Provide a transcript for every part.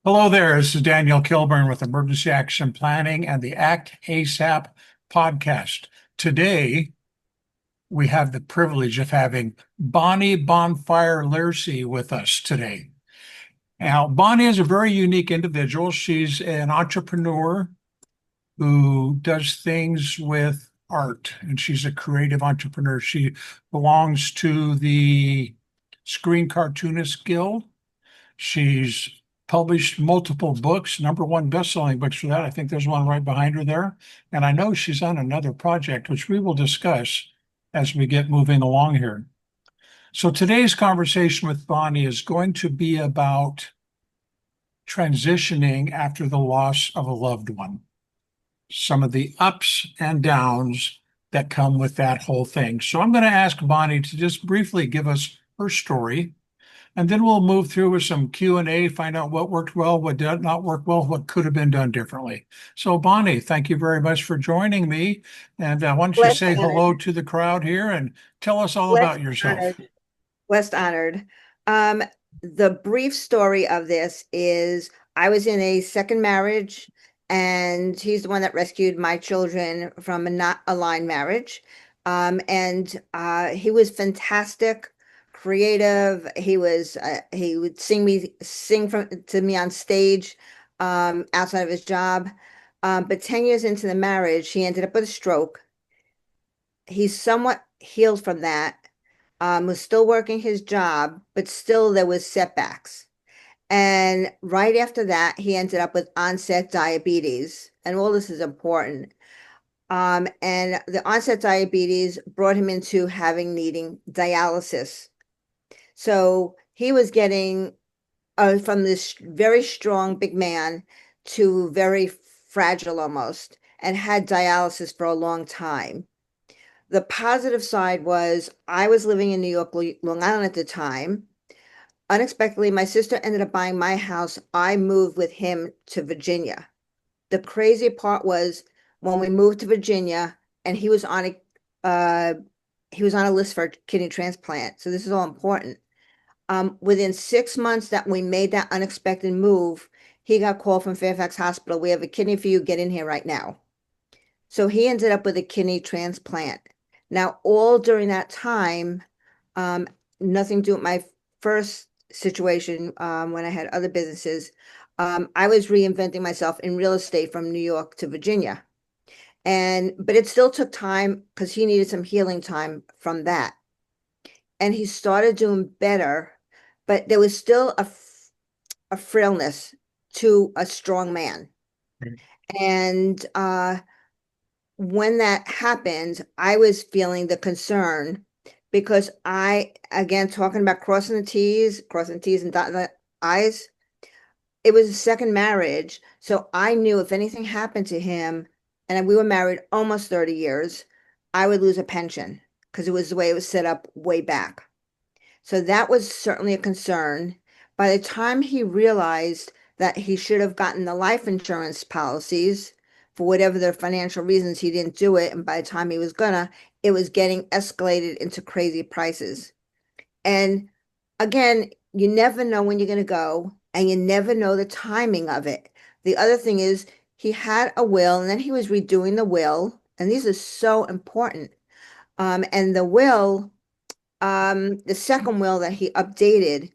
Hello there. This is Daniel Kilburn with Emergency Action Planning and the Act ASAP podcast. Today, we have the privilege of having Bonnie Bonfire Lierse with us today. Now, Bonnie is a very unique individual. She's an entrepreneur who does things with art, and she's a creative entrepreneur. She belongs to the Screen Cartoonist Guild. She's published multiple books, number one best-selling books for that. I think there's one right behind her there. And I know she's on another project, which we will discuss as we get moving along here. So today's conversation with Bonnie is going to be about transitioning after the loss of a loved one, some of the ups and downs that come with that whole thing. So I'm going to ask Bonnie to just briefly give us her story, and then we'll move through with some Q&A, find out what worked well, what did not work well, what could have been done differently. So Bonnie, thank you very much for joining me. And why don't you Blessed say hello honored, to the crowd here and tell us all blessed about yourself. honored, blessed honored. Um, the brief story of this is I was in a second marriage, and he's the one that rescued my children from a not aligned marriage. And he was fantastic, creative. He would sing from to me on stage, outside of his job. But 10 years into the marriage, he ended up with a stroke. He's somewhat healed from that, was still working his job, but still there was setbacks. And right after that, he ended up with onset diabetes. And all this is important. And the onset diabetes brought him into needing dialysis. So he was getting from this very strong big man to very fragile almost, and had dialysis for a long time. The positive side was I was living in New York, Long Island at the time. Unexpectedly, my sister ended up buying my house. I moved with him to Virginia. The crazy part was when we moved to Virginia, and uh, he was on a list for a kidney transplant. So this is all important. Within 6 months that we made that unexpected move, he got called from Fairfax Hospital. We have a kidney for you. Get in here right now. So he ended up with a kidney transplant. Now, all during that time, um, nothing to do with my first situation, when I had other businesses. I was reinventing myself in real estate from New York to Virginia. But it still took time because he needed some healing time from that. And he started doing better, but there was still a frailness to a strong man. And when that happened, I was feeling the concern because again, talking about crossing the T's and dotting the I's, it was a second marriage. So I knew if anything happened to him, and we were married almost 30 years, I would lose a pension because it was the way it was set up way back. So that was certainly a concern. By the time he realized that he should have gotten the life insurance policies, for whatever the financial reasons, he didn't do it. And by the time he was gonna, it was getting escalated into crazy prices. And again, you never know when you're going to go, and you never know the timing of it. The other thing is, he had a will, and then he was redoing the will. And these are so important. And the second will that he updated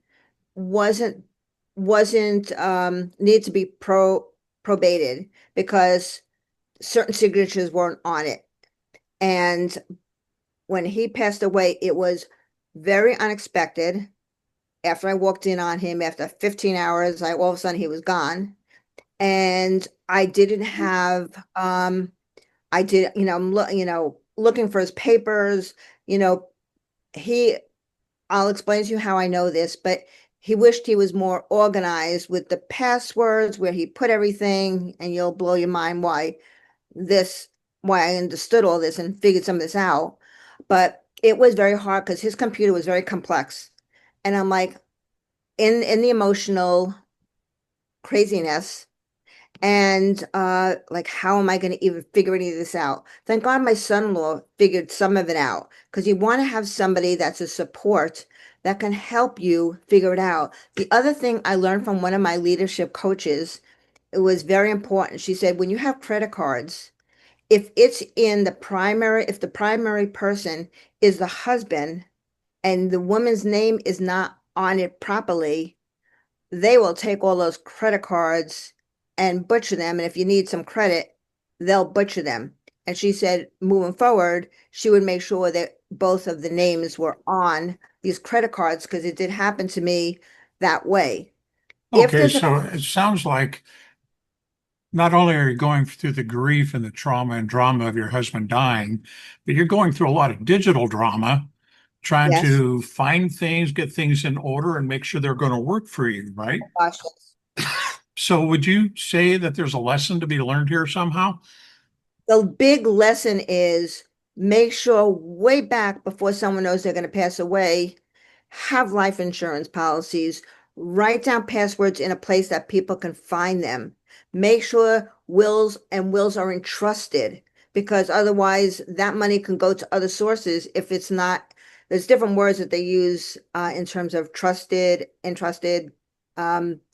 wasn't need to be probated because certain signatures weren't on it. And when he passed away, it was very unexpected. After I walked in on him, after 15 hours, all of a sudden he was gone. And I didn't have, I did, looking for his papers, you know, he, I'll explain to you how I know this, but he wished he was more organized with the passwords where he put everything, and you'll blow your mind why I understood all this and figured some of this out. But it was very hard because his computer was very complex. And I'm like in the emotional craziness, And like, how am I going to even figure any of this out? Thank God my son-in-law figured some of it out, because you want to have somebody that's a support that can help you figure it out. The other thing I learned from one of my leadership coaches, it was very important. She said, when you have credit cards, if the primary person is the husband and the woman's name is not on it properly, they will take all those credit cards and butcher them. And if you need some credit, they'll butcher them. And she said, moving forward, she would make sure that both of the names were on these credit cards, because it did happen to me that way. If Okay, there's a, so it sounds like not only are you going through the grief and the trauma and drama of your husband dying, but you're going through a lot of digital drama, trying yes, to find things, get things in order, and make sure they're going to work for you, right? gosh, So, would you say that there's a lesson to be learned here somehow? the big lesson is make sure way back before someone knows they're going to pass away, have life insurance policies, write down passwords in a place that people can find them. Make sure wills are entrusted, because otherwise that money can go to other sources if it's not. There's different words that they use in terms of trusted, entrusted.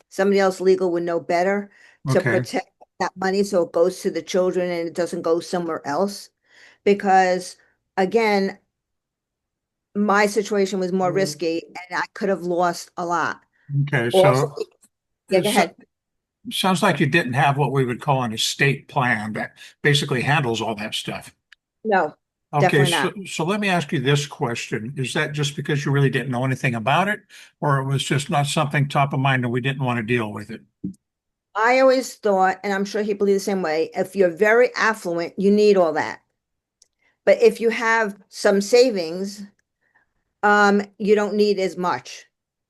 Somebody else legal would know better to Okay, protect that money so it goes to the children and it doesn't go somewhere else. Because again, my situation was more risky and I could have lost a lot. okay. Also, So, yeah, go so ahead. sounds like you didn't have what we would call an estate plan that basically handles all that stuff. No, Okay, definitely so not. so let me ask you this question. Is that just because you really didn't know anything about it, or it was just not something top of mind and we didn't want to deal with it? I always thought, and I'm sure he believes the same way, if you're very affluent, you need all that. But if you have some savings, you don't need as much.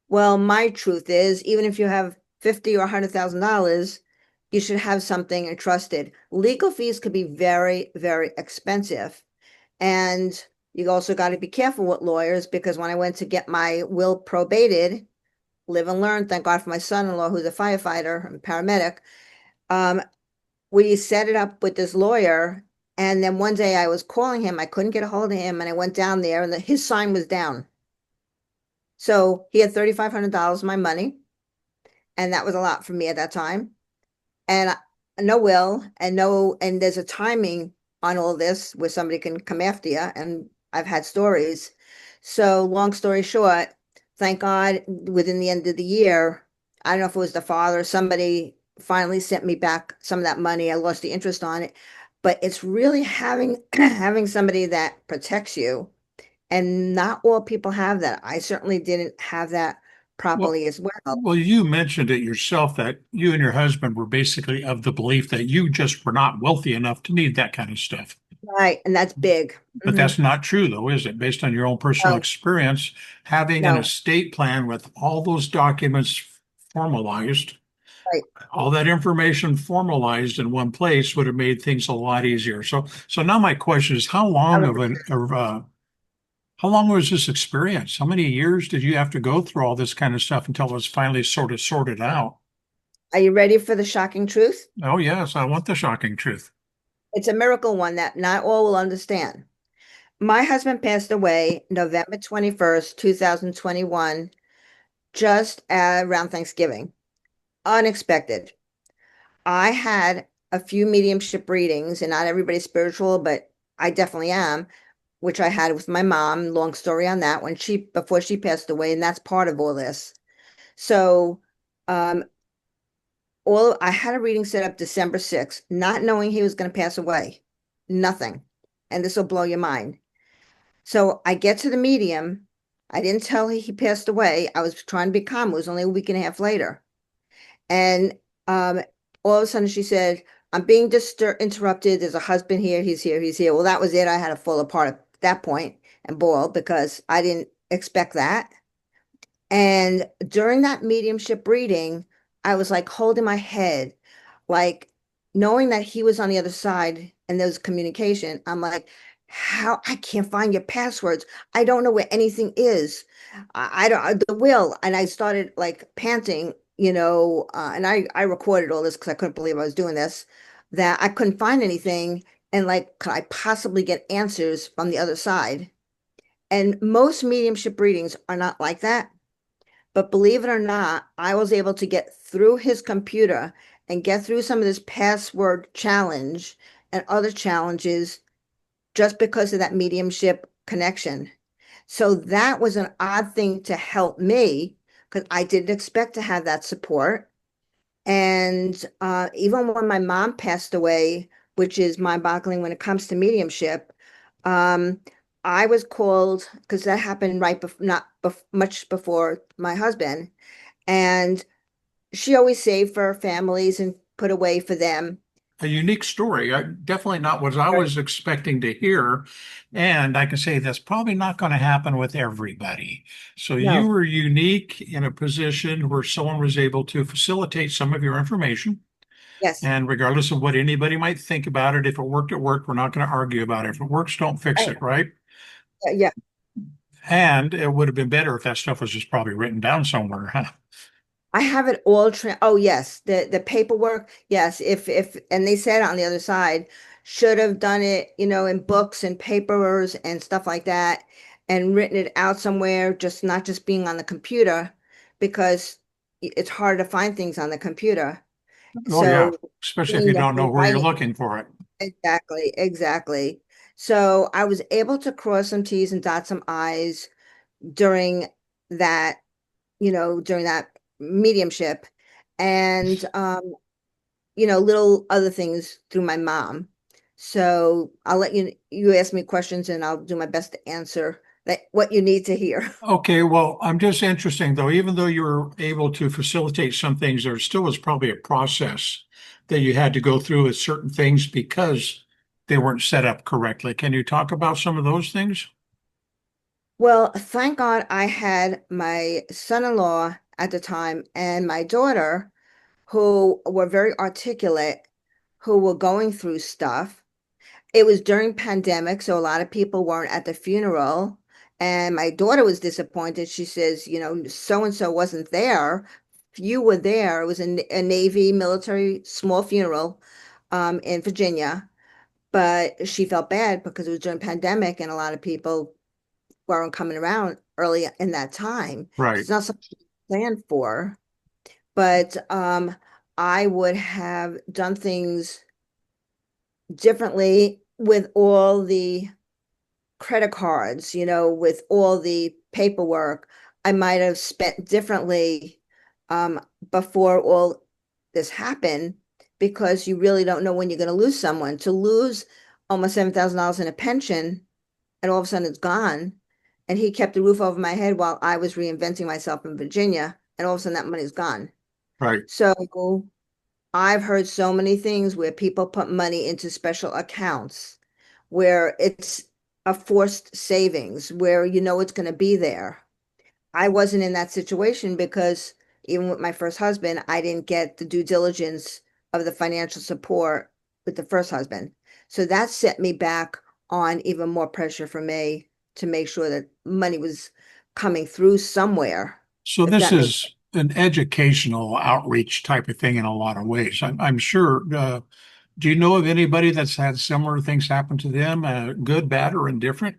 Well, my truth is, even if you have 50 or $100,000, you should have something entrusted. Legal fees could be very, very expensive. And you also got to be careful with lawyers, because when I went to get my will probated, live and learn, thank God for my son-in-law who's a firefighter and paramedic. Um, we set it up with this lawyer, and then one day I was calling him, I couldn't get a hold of him, and I went down there and his sign was down. So he had $3,500 of my money, and that was a lot for me at that time. And no will, and no, and there's a timing on all this where somebody can come after you. And I've had stories. So long story short, thank God within the end of the year, I don't know if it was the father, somebody finally sent me back some of that money. I lost the interest on it. But it's really having having somebody that protects you. And not all people have that. I certainly didn't have that Well, properly as well. well, you mentioned it yourself that you and your husband were basically of the belief that you just were not wealthy enough to need that kind of stuff. Right. And that's big. But Hmm. that's not true, though, is it? Based on your own personal No, experience, having an no. estate plan with all those documents formalized, Right. all that information formalized in one place would have made things a lot easier. So now my question is, how long was this experience? How many years did you have to go through all this kind of stuff until it was finally sort of sorted out? Are you ready for the shocking truth? Oh, yes, I want the shocking truth. It's a miracle one that not all will understand. My husband passed away November 21st, 2021, just around Thanksgiving. Unexpected. I had a few mediumship readings, and not everybody's spiritual, but I definitely am, which I had with my mom. Long story on that, before she passed away, and that's part of all this. So, um, all I had a reading set up December 6th, not knowing he was going to pass away. Nothing. And this will blow your mind. So I get to the medium. I didn't tell her he passed away. I was trying to be calm. It was only a week and a half later. And um, all of a sudden she said, I'm being interrupted. There's a husband here. He's here. He's here. Well, that was it. I had to fall apart at that point and bawl, because I didn't expect that. And during that mediumship reading, I was like holding my head, like knowing that he was on the other side and there was communication. I'm like, how I can't find your passwords. I don't know where anything is. I don't, the will. And I started like panting. and I recorded all this because I couldn't believe I was doing this, that I couldn't find anything. And like, could I possibly get answers from the other side? And most mediumship readings are not like that. But believe it or not, I was able to get through his computer and get through some of this password challenge and other challenges just because of that mediumship connection. So that was an odd thing to help me because I didn't expect to have that support. And even when my mom passed away, which is mind-boggling when it comes to mediumship, um, I was called because that happened right before, not bef much before my husband, and she always saved for families and put away for them. A unique story. Definitely not what I Right. was expecting to hear. And I can say that's probably not going to happen with everybody. So you No, were unique in a position where someone was able to facilitate some of your information. yes, And regardless of what anybody might think about it, if it worked, it worked. We're not going to argue about it. If it works, don't fix right. it, right? Yeah. And it would have been better if that stuff was just probably written down somewhere, huh? I have it all oh yes, the paperwork, yes, if and they said on the other side, should have done it, in books and papers and stuff like that and written it out somewhere, just not just being on the computer because it's hard to find things on the computer. Oh, yeah. So Especially if being you there don't know and where you're writing, looking for it. exactly, exactly. So I was able to cross some T's and dot some I's during that during that mediumship and little other things through my mom. So I'll let you ask me questions and I'll do my best to answer that what you need to hear. Okay, well, I'm just interesting though, even though you were able to facilitate some things, there still was probably a process that you had to go through with certain things because they weren't set up correctly. Can you talk about some of those things? Well, thank God I had my son-in-law at the time and my daughter who were very articulate, who were going through stuff. It was during pandemic, so a lot of people weren't at the funeral. And my daughter was disappointed. She says, so and so wasn't there. You were there. It was a Navy military small funeral in Virginia, but she felt bad because it was during pandemic and a lot of people weren't coming around early in that time. Right. It's not something she planned for, but I would have done things differently with all the credit cards, with all the paperwork. I might have spent differently um, before all this happened because you really don't know when you're going to lose someone. To lose almost $7,000 in a pension and all of a sudden it's gone. And he kept the roof over my head while I was reinventing myself in Virginia, and all of a sudden that money's gone. Right. So I've heard so many things where people put money into special accounts where it's a forced savings, where it's going to be there. I wasn't in that situation because even with my first husband, I didn't get the due diligence of the financial support with the first husband. So that set me back on even more pressure for me to make sure that money was coming through somewhere, So if this that makes is an educational outreach type of thing in a lot of ways. I'm sure. Do you know of anybody that's had similar things happen to them, good, bad, or indifferent?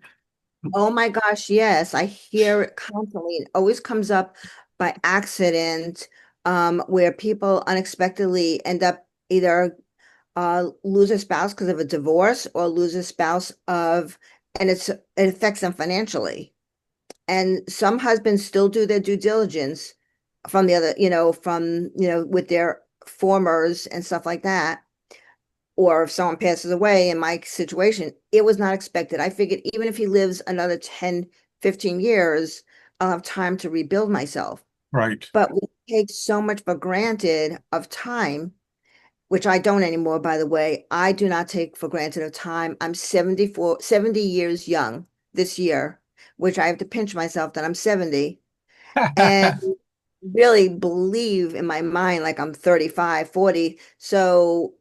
Oh my gosh, yes. I hear it constantly. It always comes up by accident, where people unexpectedly end up either lose a spouse because of a divorce or lose a spouse and it affects them financially. And some husbands still do their due diligence from the other, with their formers and stuff like that, or if someone passes away in my situation, it was not expected. I figured even if he lives another 10, 15 years, I'll have time to rebuild myself. Right. But we take so much for granted of time, which I don't anymore, by the way. I do not take for granted of time. I'm 70 years young this year, which I have to pinch myself that I'm 70 and really believe in my mind like I'm 35, 40. So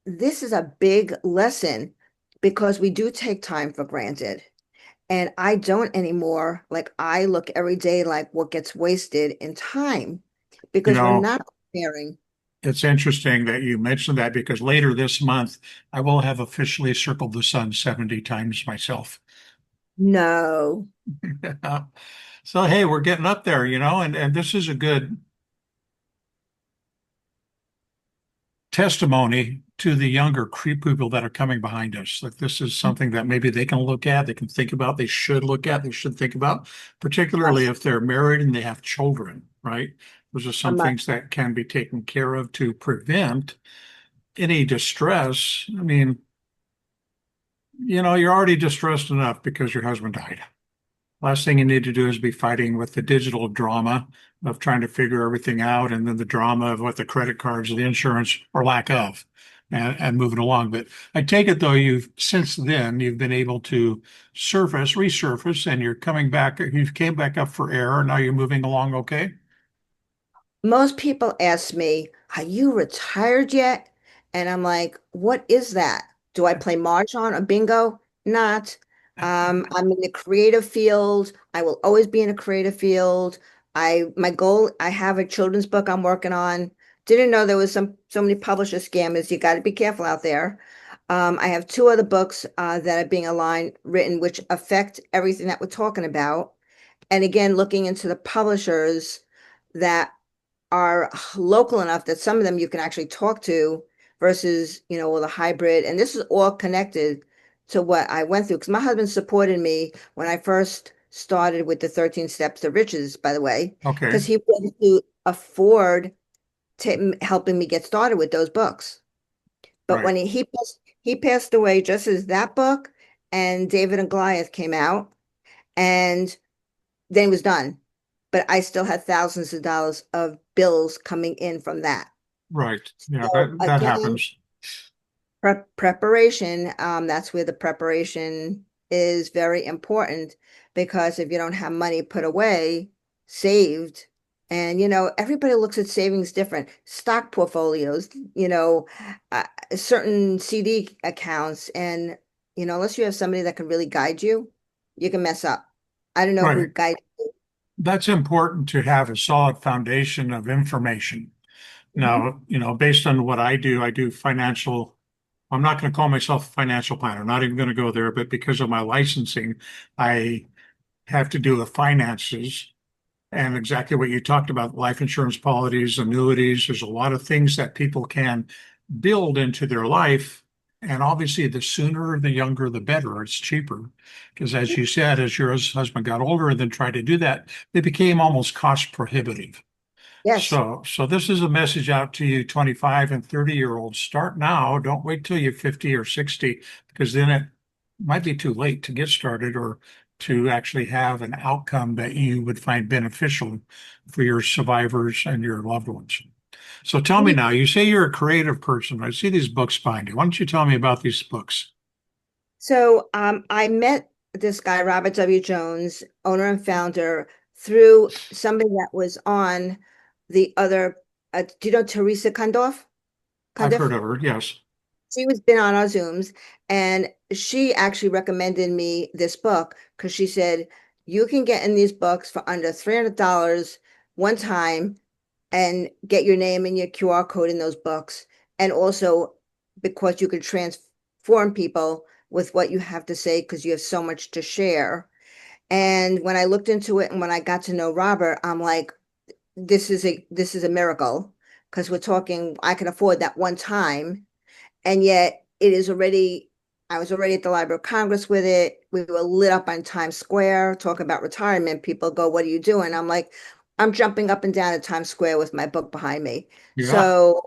this is a big lesson because we do take time for granted. And I don't anymore. Like I look every day like what gets wasted in time You because we're know, not preparing. it's interesting that you mentioned that because later this month, I will have officially circled the sun 70 times myself. No. So, hey, we're getting up there, and this is a good testimony to the younger people that are coming behind us. Like this is something that maybe they can look at, they can think about, they should look at, they should think about, particularly Yes. if they're married and they have children, right? Those are some I'm a, things that can be taken care of to prevent any distress. I mean, you're already distressed enough because your husband died. Last thing you need to do is be fighting with the digital drama of trying to figure everything out and then the drama of what the credit cards, the insurance, or lack of, and moving along. But I take it though, since then you've been able to resurface, and you're coming back, you came back up for air, and now you're moving along okay? Most people ask me, "Are you retired yet?" And I'm like, "What is that? Do I play mahjong or bingo? Not. I'm in the creative field. I will always be in a creative field. My goal, I have a children's book I'm working on. Didn't know there was so many publisher scammers. You got to be careful out there. I have two other books that are being written, which affect everything that we're talking about. And again, looking into the publishers that are local enough that some of them you can actually talk to versus, with a hybrid. And this is all connected to what I went through because my husband supported me when I first started with the 13 Steps to Riches, by the way, Okay, because he wanted to afford helping me get started with those books. But right, when he passed away just as that book and David and Goliath came out, and then it was done. But I still had thousands of dollars of bills coming in from that. right. Yeah, So that again, happens. preparation, that's where the preparation is very important because if you don't have money put away, saved, and everybody looks at savings different. Stock portfolios, uh, certain CD accounts, and unless you have somebody that can really guide you, you can mess up. I don't know who Right. guides you. That's important to have a solid foundation of information. Mhm. Now, based on what I do financial. I'm not going to call myself a financial planner. I'm not even going to go there, but because of my licensing, I have to do with finances and exactly what you talked about, life insurance policies, annuities. There's a lot of things that people can build into their life. And obviously, the sooner, the younger, the better. It's cheaper. Because as you said, as your husband got older and then tried to do that, they became almost cost prohibitive. Yes. So this is a message out to you 25 and 30-year olds. Start now. Don't wait till you're 50 or 60, because then it might be too late to get started or to actually have an outcome that you would find beneficial for your survivors and your loved ones. So tell me now, you say you're a creative person. I see these books behind you. Why don't you tell me about these books? So I met this guy, Robert W. Jones, owner and founder, through somebody that was on the other. Do you know Teresa Kundorf? I've heard Cundiff? of her. Yes. She was been on our Zooms, and she actually recommended me this book because she said you can get in these books for under $300 one time and get your name and your QR code in those books. And also because you could transform people with what you have to say because you have so much to share. And when I looked into it and when I got to know Robert, I'm like, this is a miracle because we're talking, I can afford that one time. And yet I was already at the Library of Congress with it. We were lit up on Times Square, talking about retirement. People go, "What are you doing?" I'm like, I'm jumping up and down at Times Square with my book behind me. Yeah. So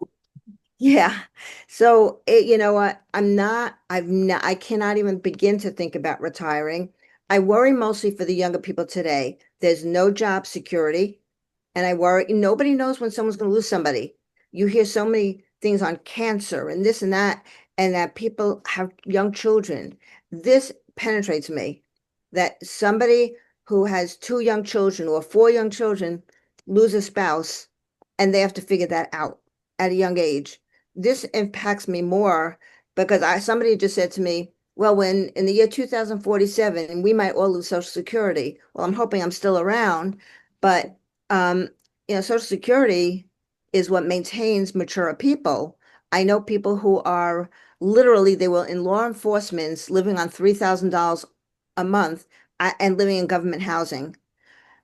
yeah. So you know what? I cannot even begin to think about retiring. I worry mostly for the younger people today. There's no job security. And I worry, nobody knows when someone's going to lose somebody. You hear so many things on cancer and this and that people have young children. This penetrates me that somebody who has two young children or four young children lose a spouse and they have to figure that out at a young age. This impacts me more because somebody just said to me, well, when in the year 2047, we might all lose Social Security. Well, I'm hoping I'm still around, but Social Security is what maintains mature people. I know people who are literally, they were in law enforcement living on $3,000 a month and living in government housing.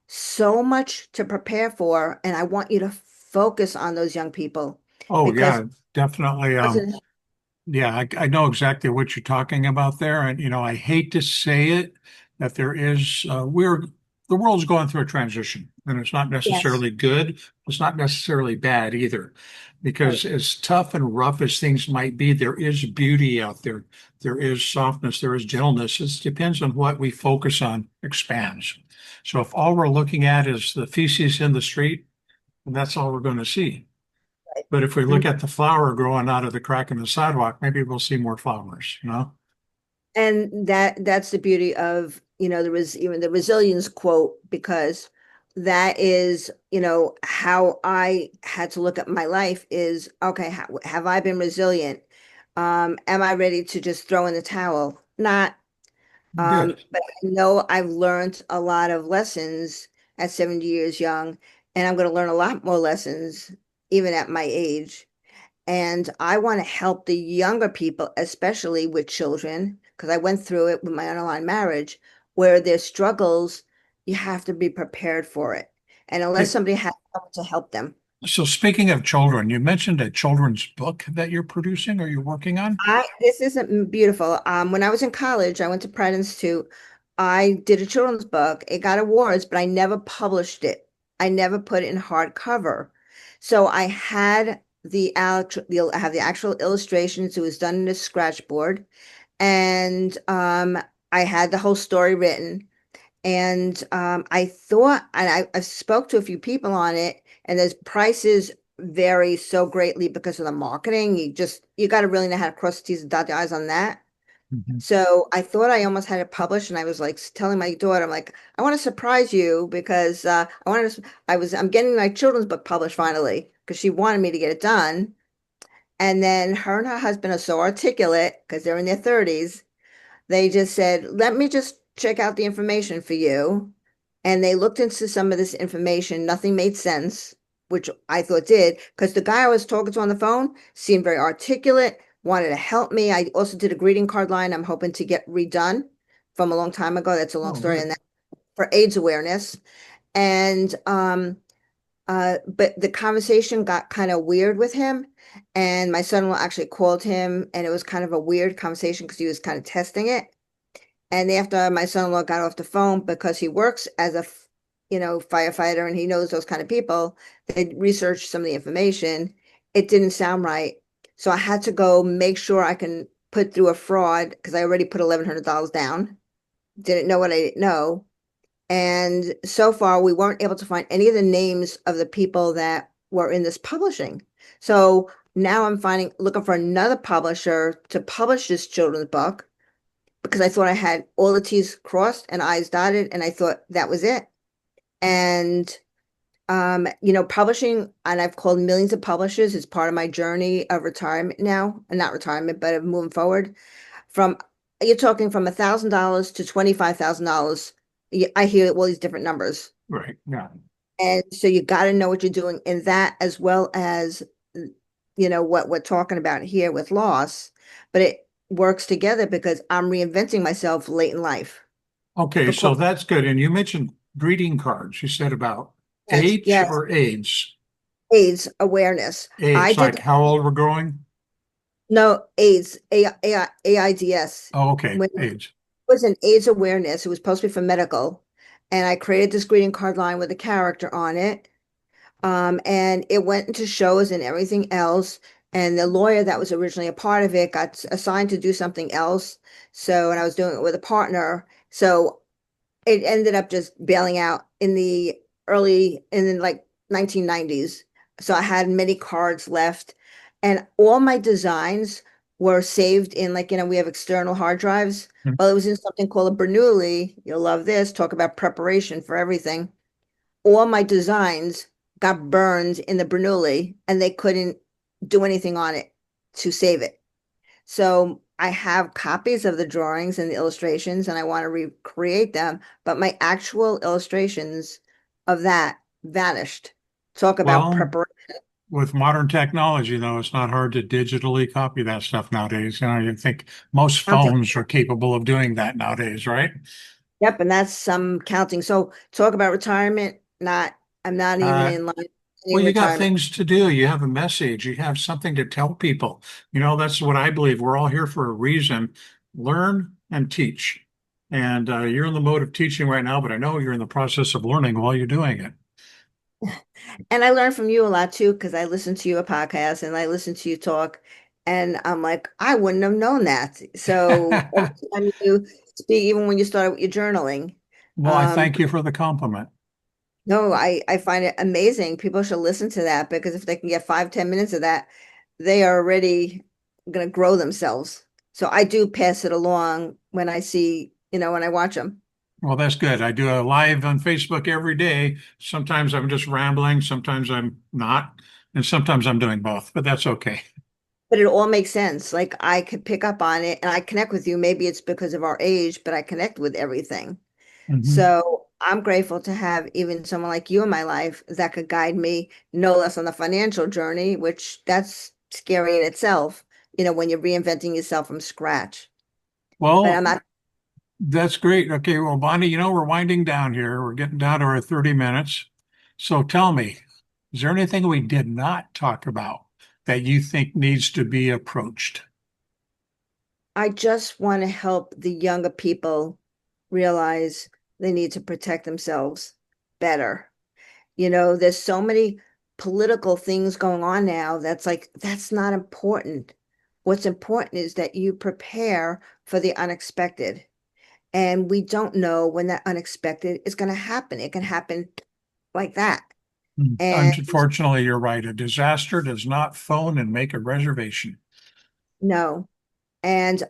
So much to prepare for, and I want you to focus on those young people Oh, because yeah, definitely. Yeah, I know exactly what you're talking about there. And, I hate to say it, that there is, the world's going through a transition, and it's not yes, necessarily good. It's not necessarily bad either, right. because as tough and rough as things might be, there is beauty out there. There is softness, there is gentleness. It depends on what we focus on expands. So if all we're looking at is the feces in the street, then that's all we're going to see. But if we look And at the flower growing out of the crack in the sidewalk, maybe we'll see more flowers. that's the beauty of, there was even the resilience quote, because that is, how I had to look at my life is, okay, have I been resilient? Am I ready to just throw in the towel? Not, Good. but I know I've learned a lot of lessons at 70 years young, and I'm going to learn a lot more lessons even at my age. And I want to help the younger people, especially with children, because I went through it with my underlying marriage, where there's struggles, you have to be prepared for it. And unless Hey, somebody has to help them. so speaking of children, you mentioned a children's book that you're producing or you're working on? This isn't beautiful. When I was in college, I went to Pratt Institute. I did a children's book. It got awards, but I never published it. I never put it in hardcover. So I had I have the actual illustrations. It was done in a scratchboard, and I had the whole story written. And I thought, and I spoke to a few people on it, and those prices vary so greatly because of the marketing. You got to really know how to cross the T's and dot the I's on that. Mhm. So I thought I almost had it published, and I was like telling my daughter, I'm like, I want to surprise you because I'm getting my children's book published finally because she wanted me to get it done. And then her and her husband are so articulate because they're in their 30s, they just said, let me just check out the information for you. And they looked into some of this information. Nothing made sense, which I thought did, because the guy I was talking to on the phone seemed very articulate, wanted to help me. I also did a greeting card line I'm hoping to get redone from a long time ago. That's a long Oh, story. And good. that for AIDS awareness. And but the conversation got kind of weird with him. And my son-in-law actually called him, and it was kind of a weird conversation because he was kind of testing it. And after my son-in-law got off the phone, because he works as a, firefighter, and he knows those kind of people, they researched some of the information. It didn't sound right. So I had to go make sure I can put through a fraud because I already put $1,100 down. Didn't know what I didn't know. And so far, we weren't able to find any of the names of the people that were in this publishing. So now I'm looking for another publisher to publish this children's book because I thought I had all the T's crossed and I's dotted, and I thought that was it. And publishing, and I've called millions of publishers as part of my journey of retirement now, and not retirement, but of moving forward. From You're talking from $1,000 to $25,000. I hear all these different numbers. Right. Yeah. And so you got to know what you're doing in that, as well as, what we're talking about here with loss. But it works together because I'm reinventing myself late in life. Okay, Because so that's good. And you mentioned greeting cards. You said about yes, age yes, or AIDS? AIDS awareness. I Age, did like how old we're growing? no AIDS, AIDS. Oh, okay, When it age. was an AIDS awareness, it was supposed to be for medical. And I created this greeting card line with a character on it. And it went into shows and everything else. And the lawyer that was originally a part of it got assigned to do something else. So, and I was doing it with a partner. So it ended up just bailing out in the like 1990s. So I had many cards left, and all my designs were saved in, like, we have external hard drives. Hmm. Well, it was in something called a Bernoulli. You'll love this. Talk about preparation for everything. All my designs got burned in the Bernoulli, and they couldn't do anything on it to save it. So I have copies of the drawings and the illustrations, and I want to recreate them, but my actual illustrations of that vanished. Talk about Well, preparation. with modern technology, though, it's not hard to digitally copy that stuff nowadays. You know, you think most phones are capable of doing that nowadays, right? Yep, and that's some counting. So talk about retirement. I'm not even Uh, in line any well, you got retirement. things to do. You have a message. You have something to tell people. You know, that's what I believe. We're all here for a reason. Learn and teach. And you're in the mode of teaching right now, but I know you're in the process of learning while you're doing it. And I learn from you a lot too, because I listen to your podcast and I listen to you talk, and I'm like, I wouldn't have known that. So every time you speak, even when you start with your journaling, Well, I um, thank you for the compliment. no, I find it amazing. People should listen to that because if they can get 5, 10 minutes of that, they are already going to grow themselves. So I do pass it along when I see, when I watch them. Well, that's good. I do a live on Facebook every day. Sometimes I'm just rambling, sometimes I'm not, and sometimes I'm doing both, but that's okay. But it all makes sense. Like I could pick up on it and I connect with you. Maybe it's because of our age, but I connect with everything. Mhm. So I'm grateful to have even someone like you in my life that could guide me no less on the financial journey, which that's scary in itself, when you're reinventing yourself from scratch. But I'm Well, not, that's great. Okay, well, Bonnie, you know, we're winding down here. We're getting down to our 30 minutes. So tell me, is there anything we did not talk about that you think needs to be approached? I just want to help the younger people realize they need to protect themselves better. There's so many political things going on now that's like, that's not important. What's important is that you prepare for the unexpected. And we don't know when that unexpected is going to happen. It can happen like that. And Unfortunately, you're right. A disaster does not phone and make a reservation. no. And,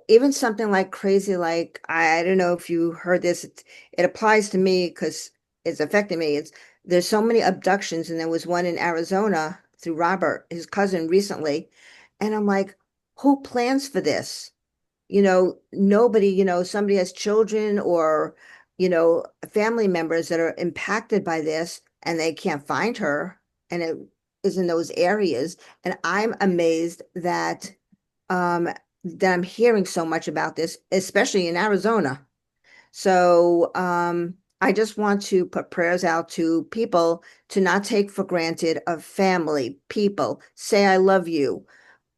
even something like crazy, like, I don't know if you heard this, it applies to me because it's affecting me. There's so many abductions, and there was one in Arizona through Robert, his cousin, recently. And I'm like, who plans for this? Nobody, somebody has children or, family members that are impacted by this and they can't find her. And it is in those areas. And I'm amazed um, that I'm hearing so much about this, especially in Arizona. So I just want to put prayers out to people to not take for granted of family, people, say I love you,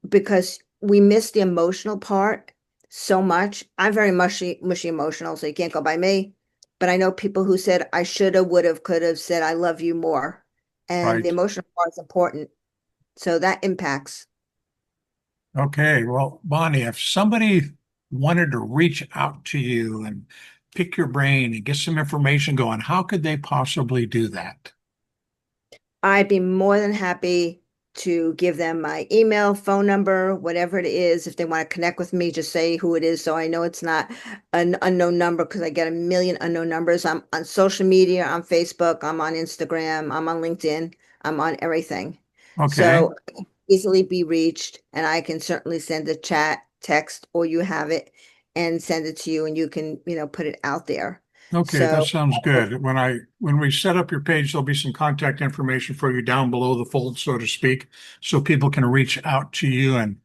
because we miss the emotional part so much. I'm very mushy emotional, so you can't go by me. But I know people who said I should have, would have, could have said I love you more. And the Right. emotional part is important. So that impacts. Okay. Well, Bonnie, if somebody wanted to reach out to you and pick your brain and get some information going, how could they possibly do that? I'd be more than happy to give them my email, phone number, whatever it is. If they want to connect with me, just say who it is so I know it's not an unknown number because I get a million unknown numbers. I'm on social media, on Facebook, I'm on Instagram, I'm on LinkedIn, I'm on everything. Okay. So I can easily be reached, and I can certainly send a chat, text, or you have it and send it to you and you can, put it out there. Okay, that So sounds good. When we set up your page, there'll be some contact information for you down below the fold, so to speak, so people can reach out to you and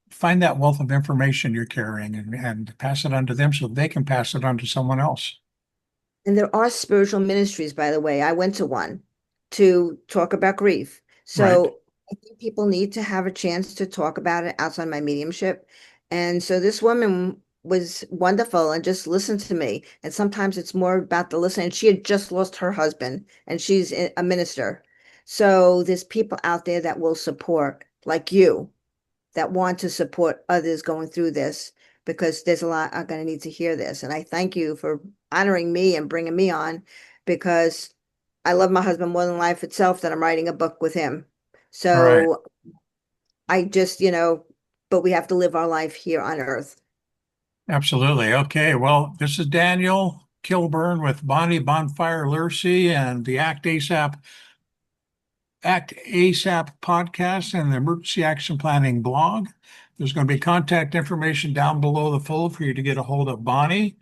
find that wealth of information you're carrying and pass it on to them so they can pass it on to someone else. And there are spiritual ministries, by the way. I went to one to talk about grief. Right. So I think people need to have a chance to talk about it outside my mediumship. And so this woman was wonderful and just listened to me. And sometimes it's more about the listening. She had just lost her husband and she's a minister. So there's people out there that will support, like you, that want to support others going through this because there's a lot are going to need to hear this. And I thank you for honoring me and bringing me on because I love my husband more than life itself that I'm writing a book with him. All right. So I just, but we have to live our life here on earth. Absolutely. Okay. Well, this is Daniel Kilburn with Bonnie Bonfire Lierse and the Act ASAP podcast and the Emergency Action Planning blog. There's going to be contact information down below the fold for you to get a hold of Bonnie.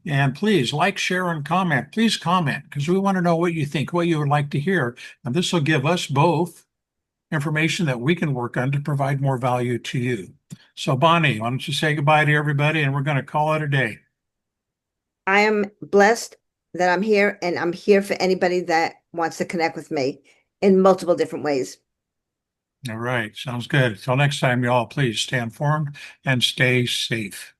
And please like, share, and comment. Please comment because we want to know what you think, what you would like to hear. And this will give us both information that we can work on to provide more value to you. So, Bonnie, why don't you say goodbye to everybody and we're going to call it a day. I am blessed that I'm here, and I'm here for anybody that wants to connect with me in multiple different ways. All right. Sounds good. Until next time, y'all, please stay informed and stay safe.